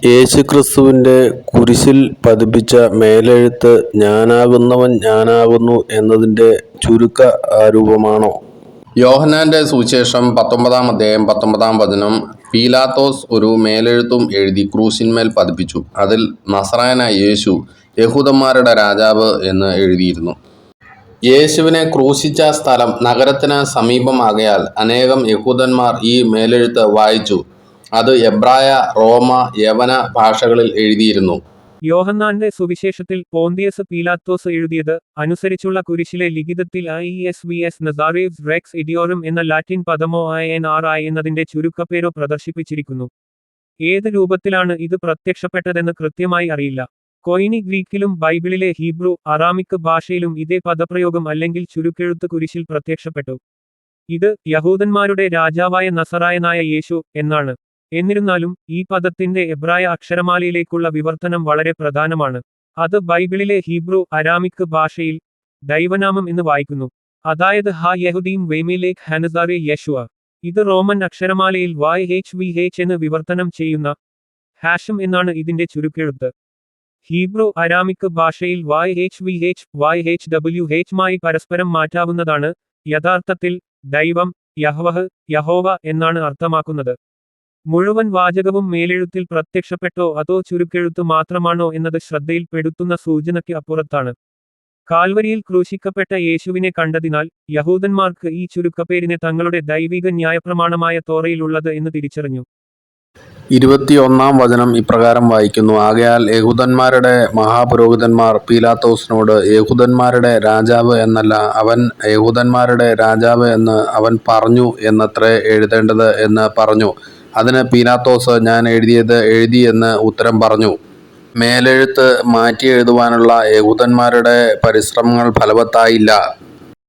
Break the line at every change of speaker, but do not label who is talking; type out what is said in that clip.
യേശുക്രിസ്തുവിന്റെ കുരിശിൽ പതിപ്പിച്ച മേലെഴുത്ത് ഞാനാകുന്നവൻ ഞാനാകുന്നു എന്നതിന്റെ ചുരുക്കരൂപമാണോ?
യോഹന്നാന്റെ സുവിശേഷം 19-ാം അധ്യായം 19-ാം വചനം. പീലാത്തോസ് ഒരു മേലെഴുത്തും എഴുതി ക്രൂശിന്മേൽ പതിപ്പിച്ചു. അതിൽ നസറായനായ യേശു യഹൂദന്മാരുടെ രാജാവ് എന്ന് എഴുതിയിരുന്നു. യേശുവിനെ ക്രൂശിച്ച സ്ഥലം നഗരത്തിന് സമീപമാകയാൽ അനേകം യഹൂദന്മാർ ഈ മേലെഴുത്ത് വായിച്ചു. അത് എബ്രായ, റോമ, യവന ഭാഷകളിൽ എഴുതിയിരുന്നു.
യോഹന്നാന്റെ സുവിശേഷത്തിൽ പോന്തിയസ് പീലാത്തോസ് എഴുതിയത് അനുസരിച്ചുള്ള കുരിശിലെ ലിഖിതത്തിൽ IESVS നസാറേവ്സ് റെക്സ് ഇഡിയോറും എന്ന ലാറ്റിൻ പദമോ INRI എന്നതിന്റെ ചുരുക്കപ്പേരോ പ്രദർശിപ്പിച്ചിരിക്കുന്നു. ഏത് രൂപത്തിലാണ് ഇത് പ്രത്യക്ഷപ്പെട്ടതെന്ന് കൃത്യമായി അറിയില്ല. കൊയിനി ഗ്രീക്കിലും ബൈബിളിലെ ഹീബ്രു, അറാമിക് ഭാഷയിലും ഇതേ പദപ്രയോഗം അല്ലെങ്കിൽ ചുരുക്കെഴുത്ത് കുരിശിൽ പ്രത്യക്ഷപ്പെട്ടു. ഇത് യഹൂദന്മാരുടെ രാജാവായ നസറായനായ യേശു എന്നാണ്. എന്നിരുന്നാലും ഈ പദത്തിന്റെ എബ്രായ അക്ഷരമാലയിലേക്കുള്ള വിവർത്തനം വളരെ പ്രധാനമാണ്. അത് ബൈബിളിലെ ഹീബ്രു, അരാമിക് ഭാഷയിൽ ദൈവനാമം എന്ന് വായിക്കുന്നു. അതായത് ഹ യഹുദീം വെയ്മേലേക്ക് ഹനസാറെ യേശുവ. ഇത് റോമൻ അക്ഷരമാലയിൽ YHVH എന്ന് വിവർത്തനം ചെയ്യുന്ന ഹാഷം എന്നാണ് ഇതിന്റെ ചുരുക്കെഴുത്ത്. ഹീബ്രു, അരാമിക് ഭാഷയിൽ YHVH, YHWH മായി പരസ്പരം മാറ്റാവുന്നതാണ്. യഥാർത്ഥത്തിൽ ദൈവം, യഹ്വഹ്, യഹോവ എന്നാണ് അർത്ഥമാക്കുന്നത്. മുഴുവൻ വാചകവും മേലെഴുത്തിൽ പ്രത്യക്ഷപ്പെട്ടോ അതോ ചുരുക്കെഴുത്ത് മാത്രമാണോ എന്നത് ശ്രദ്ധയിൽപ്പെടുത്തുന്ന സൂചനയ്ക്ക് അപ്പുറത്താണ്. കാൽവരിയിൽ ക്രൂശിക്കപ്പെട്ട യേശുവിനെ കണ്ടതിനാൽ യഹൂദന്മാർക്ക് ഈ ചുരുക്കപ്പേരിനെ തങ്ങളുടെ ദൈവിക ന്യായപ്രമാണമായ തോറയിൽ ഉള്ളത് എന്ന് തിരിച്ചറിഞ്ഞു.
21-ാം വചനം ഇപ്രകാരം വായിക്കുന്നു. ആകയാൽ യഹൂദന്മാരുടെ മഹാപുരോഹിതന്മാർ പീലാത്തോസിനോട്, യഹൂദന്മാരുടെ രാജാവ് എന്നല്ല, അവൻ യഹൂദന്മാരുടെ രാജാവ് എന്ന് അവൻ പറഞ്ഞു എന്നത്രേ എഴുതേണ്ടത് എന്ന് പറഞ്ഞു. അതിന് പീലാത്തോസ്, ഞാൻ എഴുതിയത് എഴുതി എന്ന് ഉത്തരം പറഞ്ഞു. മേലെഴുത്ത് മാറ്റി എഴുതുവാനുള്ള യഹൂദന്മാരുടെ പരിശ്രമങ്ങൾ ഫലവത്തായില്ല.